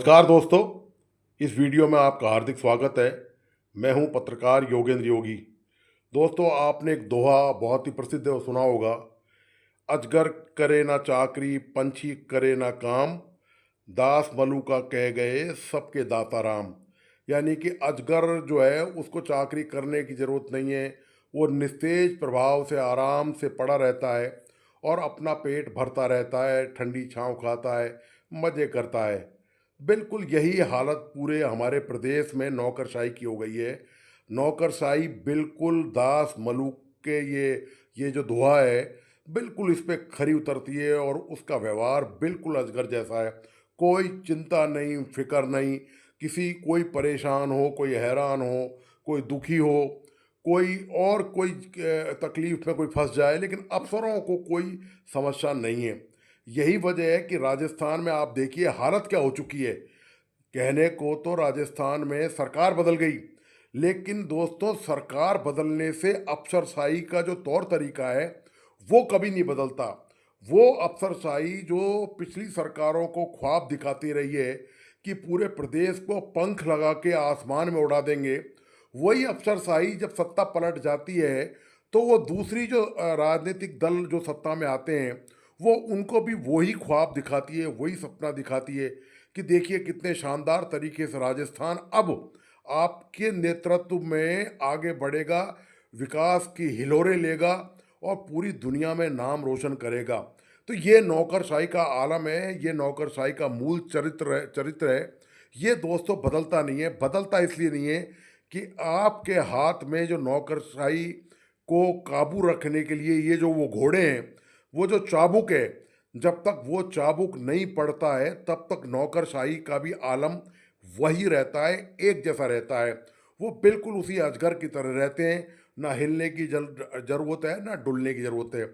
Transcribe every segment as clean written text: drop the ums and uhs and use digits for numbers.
नमस्कार दोस्तों, इस वीडियो में आपका हार्दिक स्वागत है। मैं हूं पत्रकार योगेंद्र योगी। दोस्तों, आपने एक दोहा बहुत ही प्रसिद्ध है, वो सुना होगा। अजगर करे ना चाकरी, पंछी करे ना काम, दास मलूका कह गए सबके दाता राम। यानी कि अजगर जो है उसको चाकरी करने की ज़रूरत नहीं है। वो निस्तेज प्रभाव से आराम से पड़ा रहता है और अपना पेट भरता रहता है, ठंडी छांव खाता है, मज़े करता है। बिल्कुल यही हालत पूरे हमारे प्रदेश में नौकरशाही की हो गई है। नौकरशाही बिल्कुल दास मलूक के ये जो दोहा है, बिल्कुल इस पे खरी उतरती है और उसका व्यवहार बिल्कुल अजगर जैसा है। कोई चिंता नहीं, फ़िक्र नहीं, कोई परेशान हो, कोई हैरान हो, कोई दुखी हो, कोई तकलीफ़ में कोई फँस जाए, लेकिन अफ़सरों को कोई समस्या नहीं है। यही वजह है कि राजस्थान में आप देखिए हालत क्या हो चुकी है। कहने को तो राजस्थान में सरकार बदल गई, लेकिन दोस्तों सरकार बदलने से अफसरशाही का जो तौर तरीका है वो कभी नहीं बदलता। वो अफसरशाही जो पिछली सरकारों को ख्वाब दिखाती रही है कि पूरे प्रदेश को पंख लगा के आसमान में उड़ा देंगे, वही अफसरशाही जब सत्ता पलट जाती है तो वो दूसरी जो राजनीतिक दल जो सत्ता में आते हैं, वो उनको भी वही ख्वाब दिखाती है, वही सपना दिखाती है कि देखिए कितने शानदार तरीके से राजस्थान अब आपके नेतृत्व में आगे बढ़ेगा, विकास की हिलोरें लेगा और पूरी दुनिया में नाम रोशन करेगा। तो ये नौकरशाही का आलम है, ये नौकरशाही का मूल चरित्र है। ये दोस्तों बदलता नहीं है। बदलता इसलिए नहीं है कि आपके हाथ में जो नौकरशाही को काबू रखने के लिए ये जो वो घोड़े हैं, वो जो चाबुक है, जब तक वो चाबुक नहीं पड़ता है तब तक नौकरशाही का भी आलम वही रहता है, एक जैसा रहता है। वो बिल्कुल उसी अजगर की तरह रहते हैं, ना हिलने की ज़रूरत है, ना डुलने की ज़रूरत है।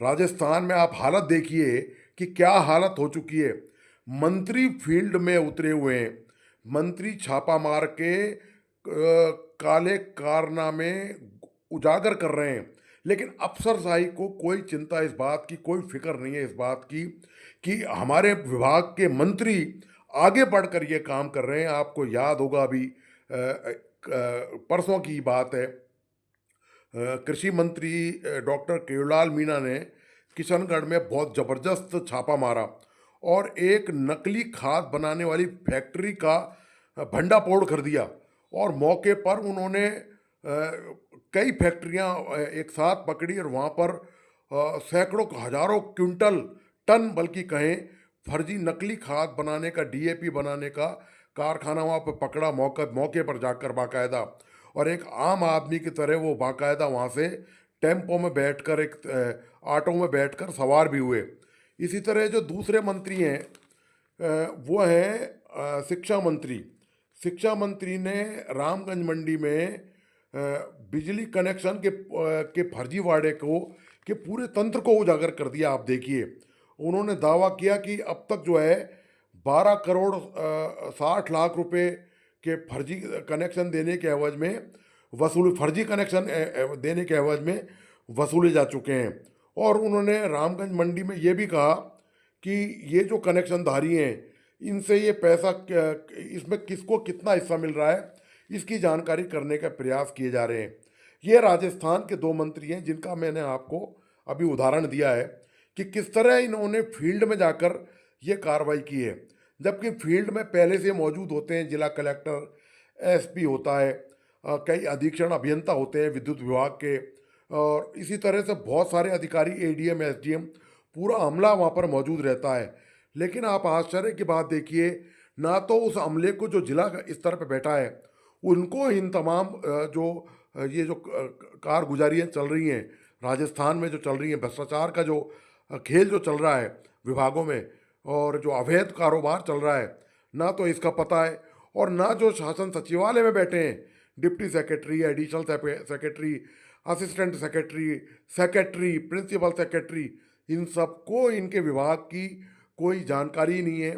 राजस्थान में आप हालत देखिए कि क्या हालत हो चुकी है। मंत्री फील्ड में उतरे हुए हैं, मंत्री छापा मार के काले कारनामे उजागर कर रहे हैं, लेकिन अफसरशाही को कोई चिंता इस बात की, कोई फिक्र नहीं है इस बात की कि हमारे विभाग के मंत्री आगे बढ़कर ये काम कर रहे हैं। आपको याद होगा अभी परसों की बात है, कृषि मंत्री डॉक्टर केवलाल मीणा ने किशनगढ़ में बहुत ज़बरदस्त छापा मारा और एक नकली खाद बनाने वाली फैक्ट्री का भंडाफोड़ कर दिया। और मौके पर उन्होंने कई फैक्ट्रियां एक साथ पकड़ी और वहाँ पर सैकड़ों हजारों क्विंटल, टन बल्कि कहें, फर्जी नकली खाद बनाने का, डीएपी बनाने का कारखाना वहाँ पर पकड़ा, मौके मौके पर जाकर बाकायदा। और एक आम आदमी की तरह वो बाकायदा वहाँ से टेम्पो में बैठकर, ऑटो में बैठकर सवार भी हुए। इसी तरह जो दूसरे मंत्री हैं, वो हैं शिक्षा मंत्री। शिक्षा मंत्री ने रामगंज मंडी में बिजली कनेक्शन के फर्जीवाड़े को, के पूरे तंत्र को उजागर कर दिया। आप देखिए, उन्होंने दावा किया कि अब तक जो है 12 करोड़ 60 लाख रुपए के फर्जी कनेक्शन देने के एवज में फर्जी कनेक्शन देने के एवज में वसूले जा चुके हैं। और उन्होंने रामगंज मंडी में ये भी कहा कि ये जो कनेक्शनधारी हैं, इनसे ये पैसा इसमें किसको कितना हिस्सा मिल रहा है, इसकी जानकारी करने का प्रयास किए जा रहे हैं। ये राजस्थान के दो मंत्री हैं जिनका मैंने आपको अभी उदाहरण दिया है कि किस तरह इन्होंने फील्ड में जाकर ये कार्रवाई की है। जबकि फील्ड में पहले से मौजूद होते हैं जिला कलेक्टर, एसपी होता है, कई अधीक्षण अभियंता होते हैं विद्युत विभाग के, और इसी तरह से बहुत सारे अधिकारी, एडीएम, एसडीएम, पूरा अमला वहाँ पर मौजूद रहता है। लेकिन आप आश्चर्य की बात देखिए, ना तो उस अमले को जो जिला स्तर पर बैठा है उनको इन तमाम ये जो कारगुजारियाँ चल रही हैं राजस्थान में, जो चल रही हैं, भ्रष्टाचार का जो खेल जो चल रहा है विभागों में, और जो अवैध कारोबार चल रहा है, ना तो इसका पता है। और ना जो शासन सचिवालय में बैठे हैं, deputy secretary, additional secretary, assistant secretary, secretary, principal secretary, इन सबको इनके विभाग की कोई जानकारी नहीं है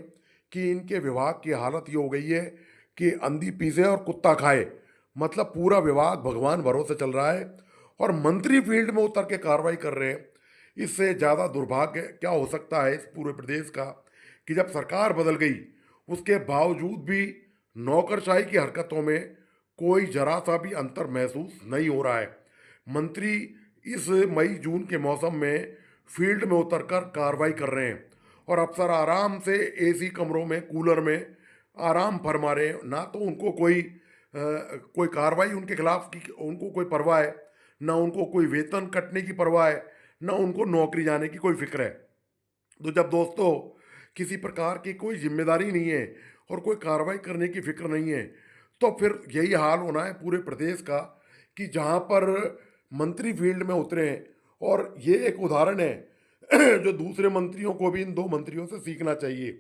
कि इनके विभाग की हालत ये हो गई है कि अंधी पीसे और कुत्ता खाए। मतलब पूरा विभाग भगवान भरोसे चल रहा है और मंत्री फील्ड में उतर के कार्रवाई कर रहे हैं। इससे ज़्यादा दुर्भाग्य क्या हो सकता है इस पूरे प्रदेश का कि जब सरकार बदल गई, उसके बावजूद भी नौकरशाही की हरकतों में कोई जरा सा भी अंतर महसूस नहीं हो रहा है। मंत्री इस मई जून के मौसम में फील्ड में उतरकर कार्रवाई कर रहे हैं और अफसर आराम से एसी कमरों में कूलर में आराम फरमा रहे हैं। ना तो उनको कोई कार्रवाई उनके खिलाफ की उनको कोई परवाह है, ना उनको कोई वेतन कटने की परवाह है, ना उनको नौकरी जाने की कोई फिक्र है। तो जब दोस्तों किसी प्रकार की कोई जिम्मेदारी नहीं है और कोई कार्रवाई करने की फिक्र नहीं है, तो फिर यही हाल होना है पूरे प्रदेश का कि जहाँ पर मंत्री फील्ड में उतरे हैं। और ये एक उदाहरण है जो दूसरे मंत्रियों को भी इन दो मंत्रियों से सीखना चाहिए।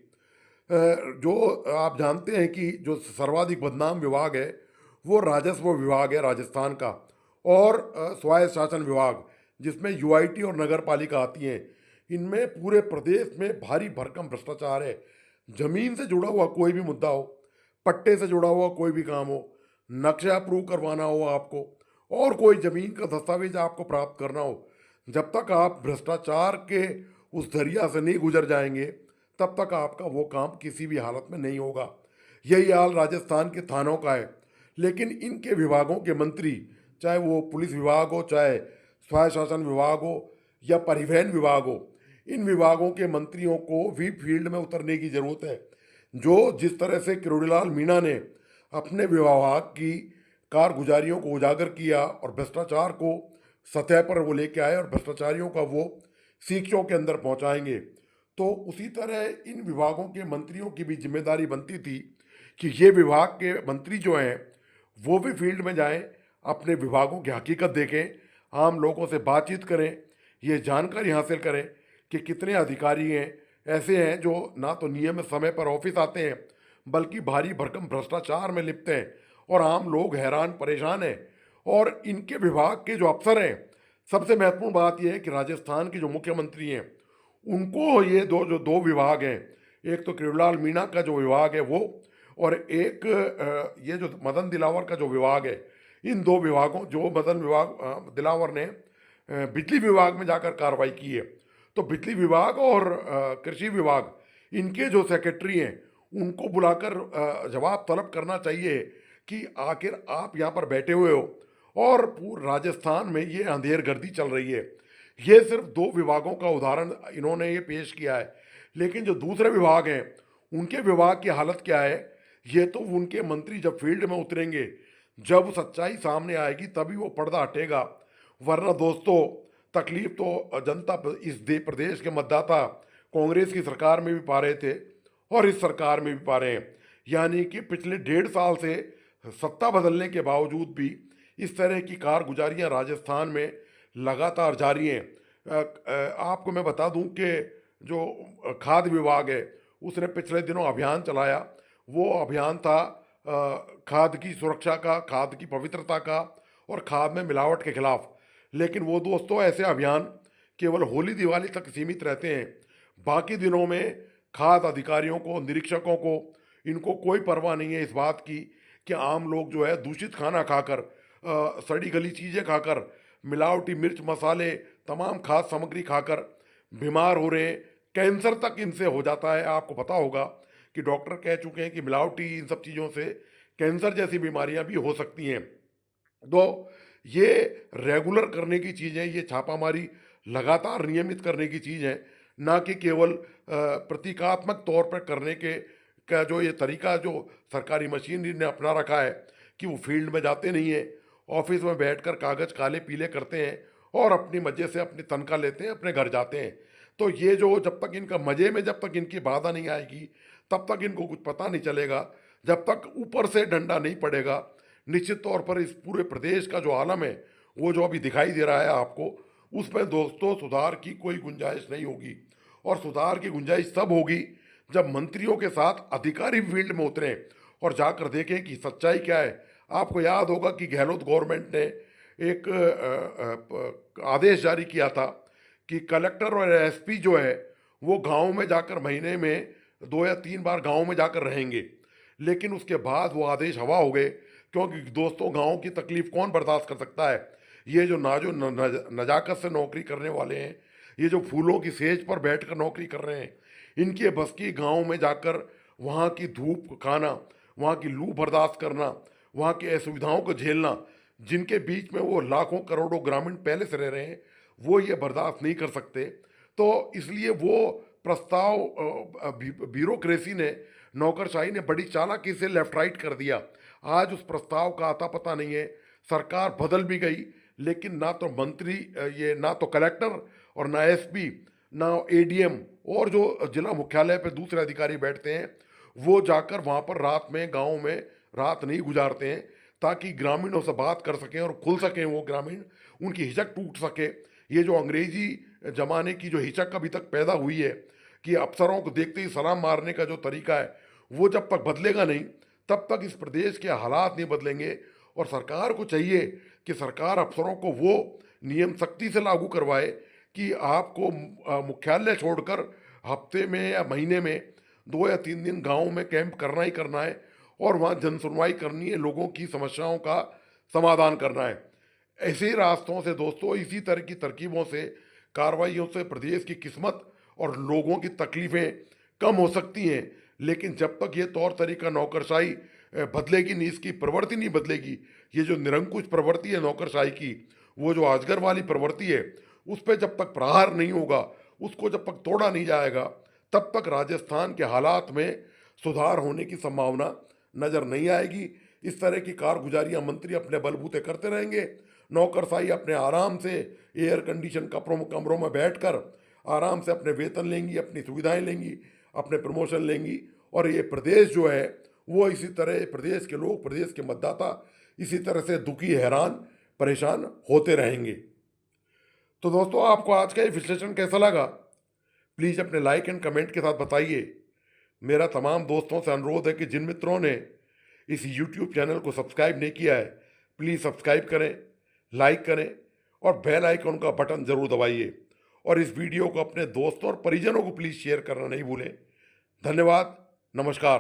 जो आप जानते हैं कि जो सर्वाधिक बदनाम विभाग है वो राजस्व विभाग है राजस्थान का, और स्वायत्त शासन विभाग जिसमें यूआईटी और नगर पालिका आती हैं। इनमें पूरे प्रदेश में भारी भरकम भ्रष्टाचार है। जमीन से जुड़ा हुआ कोई भी मुद्दा हो, पट्टे से जुड़ा हुआ कोई भी काम हो, नक्शा अप्रूव करवाना हो आपको, और कोई जमीन का दस्तावेज आपको प्राप्त करना हो, जब तक आप भ्रष्टाचार के उस दरिया से नहीं गुजर जाएंगे तब तक आपका वो काम किसी भी हालत में नहीं होगा। यही हाल राजस्थान के थानों का है। लेकिन इनके विभागों के मंत्री, चाहे वो पुलिस विभाग हो, चाहे स्वायत्त शासन विभाग हो या परिवहन विभाग हो, इन विभागों के मंत्रियों को भी फील्ड में उतरने की जरूरत है। जो जिस तरह से किरोड़ीलाल मीणा ने अपने विभाग की कारगुजारियों को उजागर किया और भ्रष्टाचार को सतह पर वो लेके आए और भ्रष्टाचारियों का वो सीखों के अंदर पहुंचाएंगे, तो उसी तरह इन विभागों के मंत्रियों की भी जिम्मेदारी बनती थी कि ये विभाग के मंत्री जो हैं वो भी फील्ड में जाएं, अपने विभागों की हकीकत देखें, आम लोगों से बातचीत करें, ये जानकारी हासिल करें कि कितने अधिकारी हैं ऐसे हैं जो ना तो नियमित समय पर ऑफिस आते हैं बल्कि भारी भरकम भ्रष्टाचार में लिप्त हैं, और आम लोग हैरान परेशान हैं। और इनके विभाग के जो अफसर हैं, सबसे महत्वपूर्ण बात यह है कि राजस्थान के जो मुख्यमंत्री हैं उनको ये जो दो विभाग हैं, एक तो किरोड़ीलाल मीणा का जो विभाग है वो, और एक ये जो मदन दिलावर का जो विभाग है, इन दो विभागों जो दिलावर ने बिजली विभाग में जाकर कार्रवाई की है, तो बिजली विभाग और कृषि विभाग, इनके जो सेक्रेटरी हैं उनको बुलाकर जवाब तलब करना चाहिए कि आखिर आप यहाँ पर बैठे हुए हो और पूरे राजस्थान में ये अंधेरगर्दी चल रही है। ये सिर्फ दो विभागों का उदाहरण इन्होंने ये पेश किया है, लेकिन जो दूसरे विभाग हैं उनके विभाग की हालत क्या है, ये तो उनके मंत्री जब फील्ड में उतरेंगे, जब सच्चाई सामने आएगी तभी वो पर्दा हटेगा। वरना दोस्तों तकलीफ तो जनता इस प्रदेश के मतदाता कांग्रेस की सरकार में भी पा रहे थे और इस सरकार में भी पा रहे हैं। यानी कि पिछले 1.5 साल से सत्ता बदलने के बावजूद भी इस तरह की कारगुजारियां राजस्थान में लगातार जारी हैं। आपको मैं बता दूं कि जो खाद्य विभाग है उसने पिछले दिनों अभियान चलाया। वो अभियान था खाद की सुरक्षा का, खाद की पवित्रता का और खाद में मिलावट के खिलाफ। लेकिन वो दोस्तों ऐसे अभियान केवल होली दिवाली तक सीमित रहते हैं। बाकी दिनों में खाद्य अधिकारियों को, निरीक्षकों को, इनको कोई परवाह नहीं है इस बात की कि आम लोग जो है दूषित खाना खाकर, सड़ी गली चीज़ें खाकर, मिलावटी मिर्च मसाले, तमाम खाद्य सामग्री खाकर बीमार हो रहे हैं। कैंसर तक इनसे हो जाता है। आपको पता होगा कि डॉक्टर कह चुके हैं कि मिलावटी इन सब चीज़ों से कैंसर जैसी बीमारियां भी हो सकती हैं। तो ये रेगुलर करने की चीज़ है, ये छापामारी लगातार नियमित करने की चीज़ है, ना कि केवल प्रतीकात्मक तौर पर करने के का जो ये तरीका जो सरकारी मशीनरी ने अपना रखा है कि वो फील्ड में जाते नहीं हैं, ऑफिस में बैठकर कागज़ काले पीले करते हैं और अपनी मज़े से अपनी तनख्वाह लेते हैं, अपने घर जाते हैं। तो ये जो जब तक इनका मज़े में जब तक इनकी बाधा नहीं आएगी तब तक इनको कुछ पता नहीं चलेगा। जब तक ऊपर से डंडा नहीं पड़ेगा, निश्चित तौर पर इस पूरे प्रदेश का जो आलम है वो जो अभी दिखाई दे रहा है आपको, उसमें दोस्तों सुधार की कोई गुंजाइश नहीं होगी। और सुधार की गुंजाइश तब होगी जब मंत्रियों के साथ अधिकारी फील्ड में उतरें और जाकर देखें कि सच्चाई क्या है। आपको याद होगा कि गहलोत गवर्नमेंट ने एक आदेश जारी किया था कि कलेक्टर और एसपी जो है वो गांव में जाकर महीने में 2 या 3 बार गांव में जाकर रहेंगे। लेकिन उसके बाद वो आदेश हवा हो गए, क्योंकि दोस्तों गांव की तकलीफ कौन बर्दाश्त कर सकता है। ये जो नजाकत से नौकरी करने वाले हैं, ये जो फूलों की सेज पर बैठकर नौकरी कर रहे हैं, इनके बस की गाँव में जाकर वहाँ की धूप खाना, वहाँ की लू बर्दाश्त करना, वहाँ की असुविधाओं को झेलना, जिनके बीच में वो लाखों करोड़ों ग्रामीण पहले से रह रहे हैं, वो ये बर्दाश्त नहीं कर सकते। तो इसलिए वो प्रस्ताव ब्यूरोक्रेसी ने, नौकरशाही ने बड़ी चालाकी से लेफ्ट राइट कर दिया। आज उस प्रस्ताव का आता पता नहीं है। सरकार बदल भी गई, लेकिन ना तो मंत्री ये ना तो कलेक्टर और ना एसपी, ना एडीएम और जो जिला मुख्यालय पे दूसरे अधिकारी बैठते हैं, वो जाकर वहाँ पर रात में गाँव में रात नहीं गुजारते हैं, ताकि ग्रामीणों से बात कर सकें और खुल सकें वो ग्रामीण, उनकी हिचक टूट सके। ये जो अंग्रेजी ज़माने की जो हिचक अभी तक पैदा हुई है कि अफसरों को देखते ही सलाम मारने का जो तरीका है, वो जब तक बदलेगा नहीं, तब तक इस प्रदेश के हालात नहीं बदलेंगे। और सरकार को चाहिए कि सरकार अफसरों को वो नियम सख्ती से लागू करवाए कि आपको मुख्यालय छोड़कर हफ्ते में या महीने में 2 या 3 दिन गाँव में कैंप करना ही करना है और वहाँ जन सुनवाई करनी है, लोगों की समस्याओं का समाधान करना है। ऐसे ही रास्तों से दोस्तों, इसी तरह की तरकीबों से, कार्रवाइयों से प्रदेश की किस्मत और लोगों की तकलीफ़ें कम हो सकती हैं। लेकिन जब तक ये तौर तरीका नौकरशाही बदलेगी नहीं, इसकी प्रवृत्ति नहीं बदलेगी, ये जो निरंकुश प्रवृत्ति है नौकरशाही की, वो जो अजगर वाली प्रवृत्ति है, उस पे जब तक प्रहार नहीं होगा, उसको जब तक तोड़ा नहीं जाएगा, तब तक राजस्थान के हालात में सुधार होने की संभावना नज़र नहीं आएगी। इस तरह की कारगुजारियाँ मंत्री अपने बलबूते करते रहेंगे, नौकरशाही अपने आराम से एयर कंडीशन कमरों में बैठकर आराम से अपने वेतन लेंगी, अपनी सुविधाएं लेंगी, अपने प्रमोशन लेंगी, और ये प्रदेश जो है वो इसी तरह, प्रदेश के लोग, प्रदेश के मतदाता इसी तरह से दुखी, हैरान, परेशान होते रहेंगे। तो दोस्तों, आपको आज का ये विश्लेषण कैसा लगा? प्लीज़ अपने लाइक एंड कमेंट के साथ बताइए। मेरा तमाम दोस्तों से अनुरोध है कि जिन मित्रों ने इस यूट्यूब चैनल को सब्सक्राइब नहीं किया है, प्लीज़ सब्सक्राइब करें, लाइक करें और बेल आइकन का बटन ज़रूर दबाइए। और इस वीडियो को अपने दोस्तों और परिजनों को प्लीज़ शेयर करना नहीं भूलें। धन्यवाद। नमस्कार।